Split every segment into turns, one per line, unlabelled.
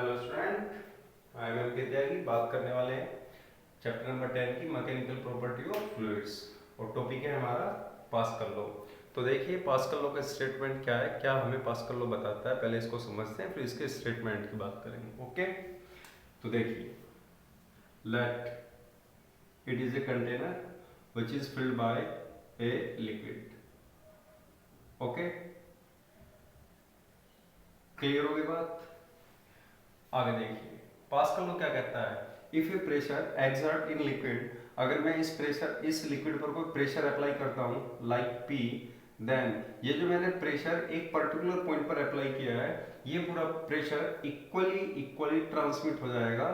Hello student, I am त्यागी। बात करने वाले हैं चैप्टर नंबर 10 की मैकेनिकल प्रॉपर्टी ऑफ फ्लूइड्स और टॉपिक है हमारा पास्कल लॉ। तो देखिए पास्कल लॉ का स्टेटमेंट क्या है, क्या हमें पास्कल लॉ बताता है, पहले इसको समझते हैं फिर इसके स्टेटमेंट की बात करेंगे। ओके, तो देखिए, let it is a container which is filled by a liquid. Okay, clear हो गई बात। आगे देखिए पास्कल लॉ क्या कहता है, if A pressure exert in liquid, अगर मैं इस लिक्विड पर कोई प्रेशर अप्लाई करता हूं लाइक पी, देन ये जो मैंने प्रेशर एक पर्टिकुलर पॉइंट पर अप्लाई किया है, ये पूरा प्रेशर इक्वली ट्रांसमिट हो जाएगा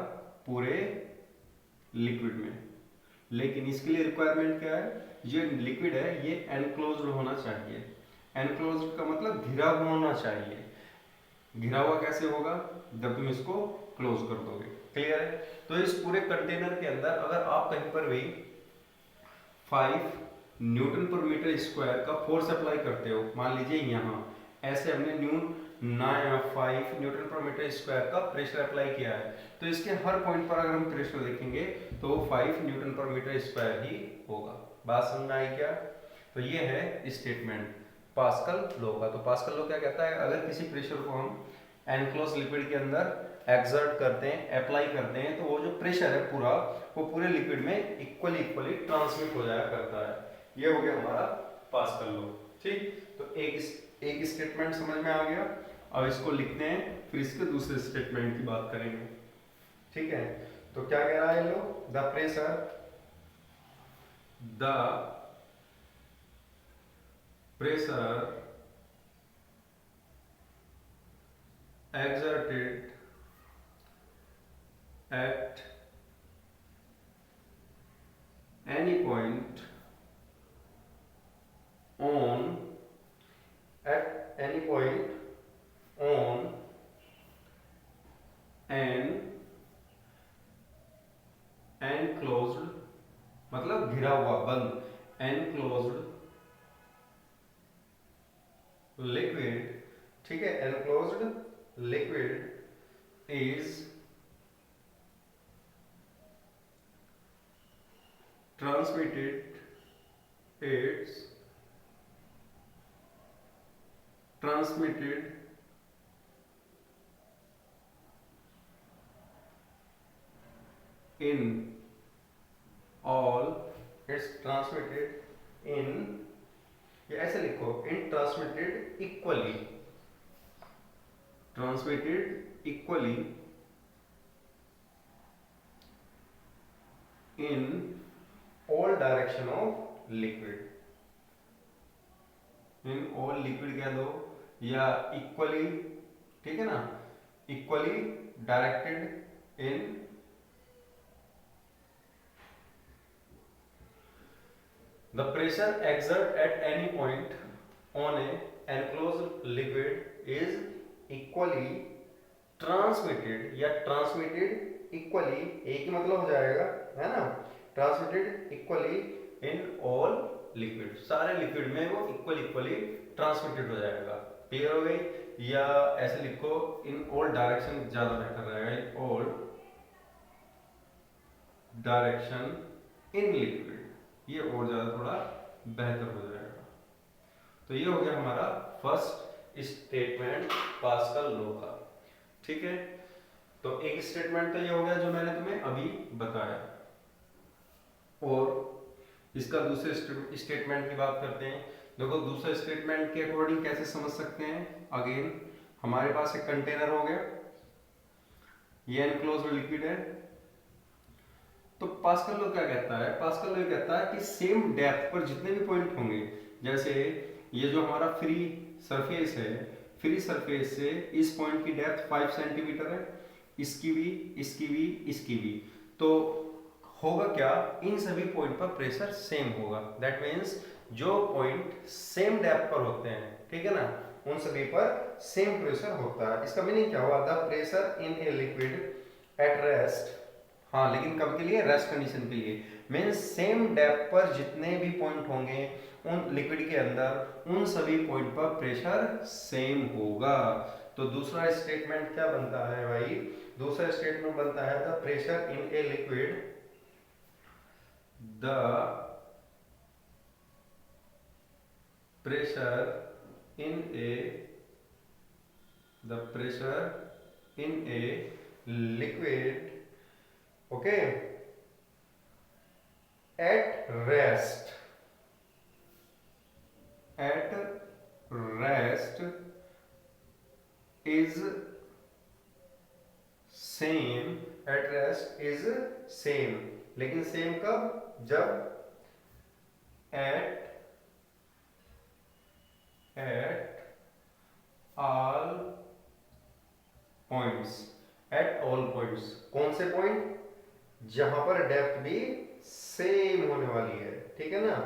पूरे लिक्विड में। लेकिन इसके लिए रिक्वायरमेंट क्या है, ये लिक्विड है ये एनक्लोज्ड होना चाहिए। एनक्लोज्ड का मतलब घिरा हुआ होना चाहिए। घिरा हुआ कैसे होगा, जब तुम इसको क्लोज कर दोगे। क्लियर है। तो इस पूरे कंटेनर के अंदर अगर आप कहीं पर भी 5 न्यूटन पर मीटर स्क्वायर का फोर्स अप्लाई करते हो, मान लीजिए यहाँ ऐसे हमने 5 न्यूटन पर मीटर स्क्वायर का प्रेशर अप्लाई किया है, तो इसके हर पॉइंट पर अगर हम प्रेशर देखेंगे तो वो 5 न्यूटन पर मीटर स्क्वायर ही होगा। बात समझ में आई क्या। तो ये है स्टेटमेंट पास्कल लॉ का। तो पास्कल लॉ क्या कहता है, अगर किसी प्रेशर को हम एनक्लोज लिक्विड के अंदर एक्सर्ट करते हैं, अप्लाई करते हैं, तो वो जो प्रेशर है पूरा, वो पूरे लिक्विड में इक्वली ट्रांसमिट हो जाया करता है। ये हो गया हमारा पास्कल लॉ। ठीक, तो एक स्टेटमेंट समझ में आ गया। अब इसको लिखते हैं, फिर इसके दूसरे स्टेटमेंट की बात करेंगे। ठीक है, तो क्या कह रहा है लो, the pressure exerted at any point on an enclosed, मतलब घिरा हुआ बंद, enclosed liquid। ठीक है, enclosed liquid is transmitted in all, it's transmitted in, ये ऐसे लिखो, in transmitted equally in all direction of liquid। In all liquid कह दो या इक्वली, ठीक है ना, equally directed in the pressure exert at any point on A enclosed liquid is equally transmitted, या ट्रांसमिटेड इक्वली, एक ही मतलब हो जाएगा, है ना, transmitted equally in all liquid, सारे लिक्विड में वो इक्वली ट्रांसमिटेड हो जाएगा। क्लियर हो गई। या ऐसे लिखो, इन ऑल डायरेक्शन ज्यादा बेहतर रहेगा, in all direction in liquid, ये और ज्यादा थोड़ा बेहतर हो जाएगा। तो ये हो गया हमारा फर्स्ट स्टेटमेंट पास्कल लॉ का। ठीक है, तो एक स्टेटमेंट तो ये हो गया जो मैंने तुम्हें अभी बताया, और इसका दूसरे स्टेटमेंट की बात करते हैं। देखो दूसरे स्टेटमेंट के अकॉर्डिंग कैसे समझ सकते हैं। अगेन हमारे पास एक कंटेनर हो गया, ये एनक्लोज्ड लिक्विड है। तो पास्कल लॉ क्या कहता है, पास्कल लॉ कहता है कि सेम डेप्थ पर जितने भी पॉइंट होंगे, जैसे ये जो हमारा फ्री सरफेस है, फ्री सरफेस से इस पॉइंट की डेप्थ 5 सेंटीमीटर है, इसकी भी, तो होगा क्या, इन सभी पॉइंट पर प्रेशर सेम होगा। दैट मीन्स जो पॉइंट सेम डेप्थ पर होते हैं, ठीक है ना, उन सभी पर सेम प्रेशर होता है। इसका मीनिंग क्या हुआ, the pressure in a liquid at rest, हाँ लेकिन कब के लिए, रेस्ट कंडीशन के लिए, मीन्स सेम डेप्थ पर जितने भी पॉइंट होंगे उन लिक्विड के अंदर, उन सभी पॉइंट पर प्रेशर सेम होगा। तो दूसरा स्टेटमेंट क्या बनता है भाई, दूसरा स्टेटमेंट बनता है the pressure in a liquid, the pressure in A, the pressure in a liquid, okay, at rest, at rest is same, at rest is same, लेकिन सेम कब, जब at all points, at all points, कौन से point, जहां पर depth भी same होने वाली है, ठीक है ना,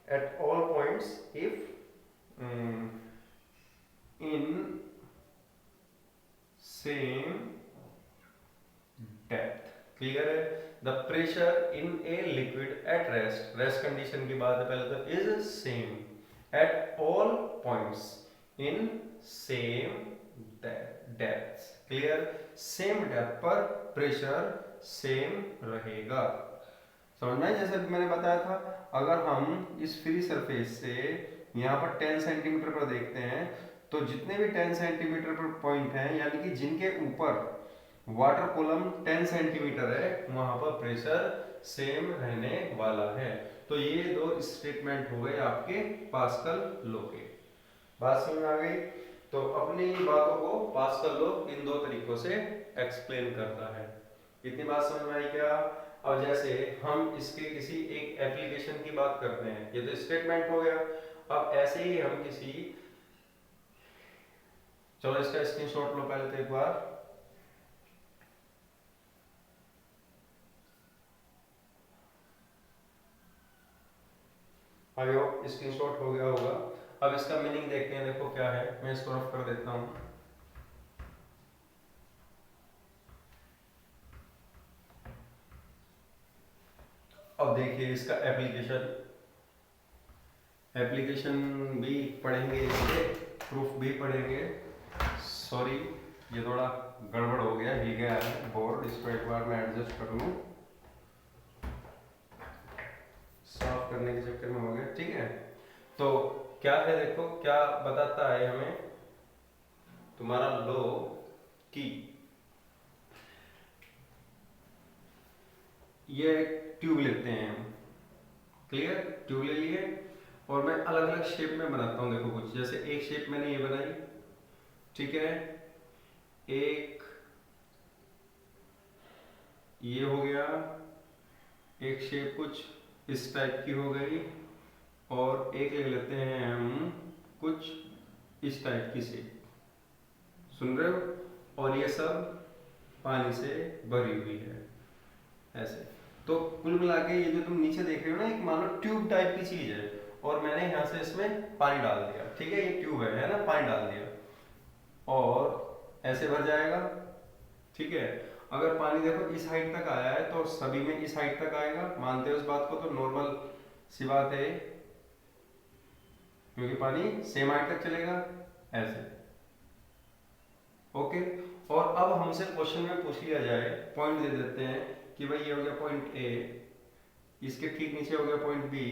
at all points if in same depth, clear है। The pressure in a liquid at rest, rest condition की बात है पहले तो, is same at all points in same depth, clear, same depth पर प्रेशर सेम रहेगा, समझ में। जैसे मैंने बताया था, अगर हम इस फ्री सरफेस से यहाँ पर 10 सेंटीमीटर पर देखते हैं तो जितने भी 10 सेंटीमीटर पर पॉइंट हैं, यानी कि जिनके ऊपर वाटर कॉलम 10 सेंटीमीटर है, वहां पर प्रेशर सेम रहने वाला है। तो ये दो स्टेटमेंट हो गए आपके पास्कल लॉ के, बात समझ में आ गई। तो अपनी बातों को पास्कल लॉ इन दो तरीकों से एक्सप्लेन करता है। इतनी बात समझ में आई क्या। अब जैसे हम इसके किसी एक एप्लीकेशन की बात करते हैं, ये तो स्टेटमेंट हो गया। अब ऐसे ही हम किसी, चलो इसका स्क्रीनशॉट लो पहले तो एक बार, आई होप स्क्रीनशॉट हो गया होगा। अब इसका मीनिंग देखते हैं, देखो क्या है, मैं इसको रफ कर देता हूं। अब देखिए इसका एप्लीकेशन भी पढ़ेंगे, इसके प्रूफ भी पढ़ेंगे। सॉरी ये थोड़ा गड़बड़ हो गया, हिल गया है बोर्ड, इसको एक बार मैं एडजस्ट कर लूँ, साफ करने के चक्कर में हो गया, ठीक है। तो क्या है, देखो क्या बताता है हमें तुम्हारा लॉ की, ये ट्यूब लेते हैं हम, क्लियर, ट्यूब ले लिए और मैं अलग अलग शेप में बनाता हूँ। देखो कुछ जैसे एक शेप मैंने ये बनाई, ठीक है, एक ये हो गया, एक शेप कुछ इस टाइप की हो गई, और एक ले लेते हैं हम कुछ इस टाइप की शेप, सुन रहे हो, और ये सब पानी से भरी हुई है ऐसे। तो कुल मिला के ये जो तुम नीचे देख रहे हो ना, एक मान लो ट्यूब टाइप की चीज है, और मैंने यहाँ से इसमें पानी डाल दिया, ठीक है, ये ट्यूब है ना, पानी डाल दिया और ऐसे भर जाएगा, ठीक है। अगर पानी देखो इस हाइट तक आया है तो सभी में इस हाइट तक आएगा, मानते हो इस बात को, तो नॉर्मल सी बात है, क्योंकि पानी सेम हाइट तक चलेगा ऐसे, ओके। और अब हमसे क्वेश्चन में पूछ लिया जाए, पॉइंट दे देते हैं कि भाई ये हो गया पॉइंट ए, इसके ठीक नीचे हो गया पॉइंट बी,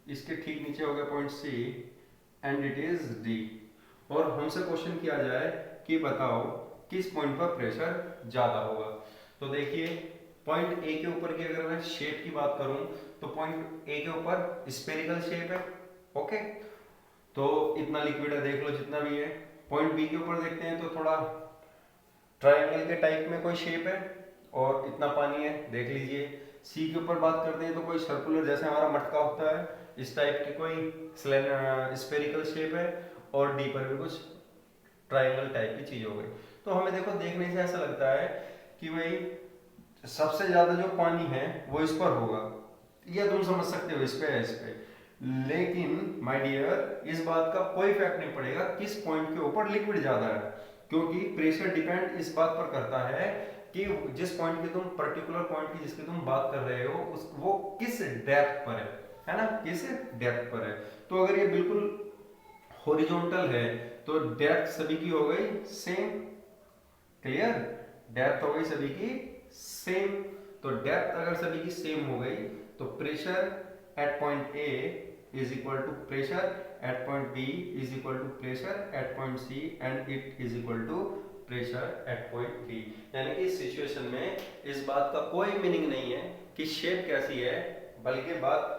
इसके ठीक नीचे हो गया point C, and it is D. और हमसे क्वेश्चन किया जाए कि बताओ किस पॉइंट पर प्रेशर ज्यादा होगा। तो देखिए पॉइंट ए के ऊपर की अगर मैं शेप की बात करूं तो पॉइंट ए के ऊपर स्फेरिकल शेप है, ओके, तो इतना लिक्विड है, देख लो जितना भी है। पॉइंट बी के ऊपर देखते हैं तो थोड़ा ट्रायंगल के टाइप में कोई शेप है और इतना पानी है, देख लीजिए। सी के ऊपर बात करते हैं तो कोई सर्कुलर जैसे हमारा मटका होता है इस टाइप की कोई स्फेरिकल शेप है, और डी पर भी कुछ ट्रायंगल टाइप की चीज हो गई। तो हमें देखो देखने से ऐसा लगता है कि भाई सबसे ज्यादा जो पानी है वो इस पर होगा, या तुम समझ सकते हो इस पे है, इस पे। लेकिन माय डियर इस बात का कोई इफेक्ट नहीं पड़ेगा किस पॉइंट के ऊपर लिक्विड ज्यादा है, क्योंकि प्रेशर डिपेंड इस बात पर करता है कि जिस पॉइंट की तुम पर्टिकुलर पॉइंट की जिसकी तुम बात कर रहे हो उस वो किस डेप्थ पर है ना, किस डेप्थ पर है। तो अगर ये बिल्कुल हॉरिजॉन्टल है तो डेप्थ सभी की हो गई सेम, क्लियर, डेप्थ हो गई सभी की सेम। तो डेप्थ अगर सभी की सेम हो गई तो pressure at point A is equal to pressure at point B is equal to pressure at point C and it is equal to pressure at point B. यानी कि इस सिचुएशन में इस बात का कोई मीनिंग नहीं है कि शेप कैसी है, बल्कि बात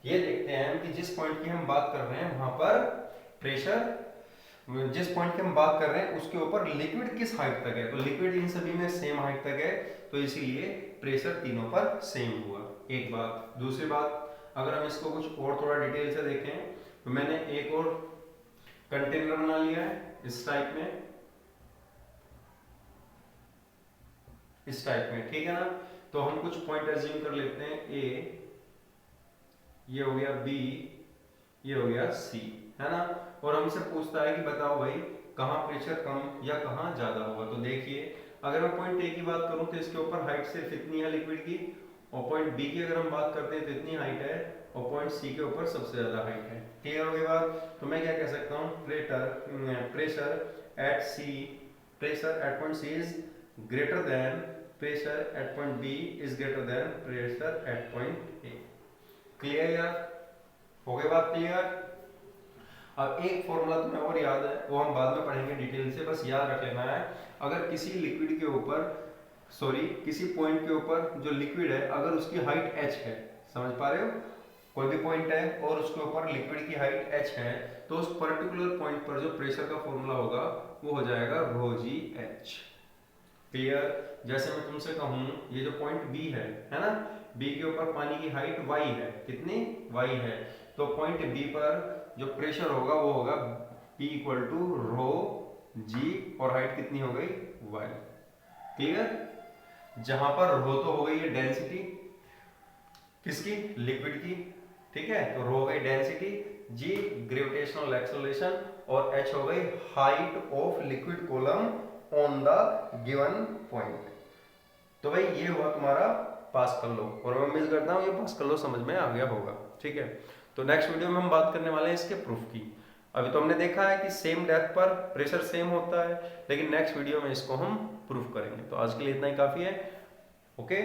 ये देखते हैं कि जिस पॉइंट की हम बात कर रहे हैं वहां पर प्रेशर, जिस पॉइंट की हम बात कर रहे हैं उसके ऊपर लिक्विड किस हाइट तक है। तो लिक्विड इन सभी में सेम हाइट तक है, तो इसीलिए प्रेशर तीनों पर सेम हुआ। एक बात। दूसरी बात, अगर हम इसको कुछ और थोड़ा डिटेल से देखें तो मैंने एक और कंटेनर बना लिया है इस टाइप में, इस टाइप में, ठीक है ना। तो हम कुछ पॉइंट एज्यूम कर लेते हैं, ए, ये हो गया बी, ये हो गया सी, है ना। और हमसे पूछता है कि बताओ भाई कहाँ प्रेशर कम या कहाँ ज्यादा होगा। तो देखिए अगर मैं पॉइंट ए की बात करूं तो इसके ऊपर हाइट सिर्फ इतनी है लिक्विड की, और पॉइंट बी की अगर हम बात करते हैं तो इतनी हाइट है, और पॉइंट सी के ऊपर सबसे ज्यादा हाइट है। क्लियर हो गई बात। तो मैं क्या कह सकता हूँ, pressure at C, pressure at point C is greater than pressure at point B is greater than pressure at point A. Clear यार, हो गई बात क्लियर। अब एक फॉर्मूला तुम्हें और याद है, वो हम बाद में पढ़ेंगे डिटेल से, बस याद रख लेना है। अगर किसी लिक्विड के ऊपर, सॉरी किसी पॉइंट के ऊपर जो लिक्विड है अगर उसकी हाइट h है, समझ पा रहे हो, कोई भी पॉइंट है और उसके ऊपर लिक्विड की हाइट h है, तो उस पर्टिकुलर पॉइंट पर जो प्रेशर का फॉर्मूला होगा वो हो जाएगा rho g h। क्लियर। जैसे मैं तुमसे कहूँ ये जो पॉइंट B है ना, B के ऊपर पानी की हाइट y है, कितनी y है, तो पॉइंट B पर जो प्रेशर होगा वो होगा P इक्वल टू रो जी, और हाइट कितनी हो गई y। क्लियर। जहां पर रो तो हो गई है डेंसिटी किसकी, लिक्विड की, ठीक है, तो रो हो गई डेंसिटी, जी ग्रेविटेशनल एक्सेलरेशन, और h हो गई height of liquid column on the given point. तो भाई ये हुआ तुम्हारा पास्कल लॉ, और मैं उम्मीद करता हूँ ये पास्कल लॉ समझ में आ गया होगा, ठीक है। तो नेक्स्ट वीडियो में हम बात करने वाले हैं इसके प्रूफ की। अभी तो हमने देखा है कि सेम डेप्थ पर प्रेशर सेम होता है, लेकिन नेक्स्ट वीडियो में इसको हम प्रूफ करेंगे। तो आज के लिए इतना ही काफी है, ओके।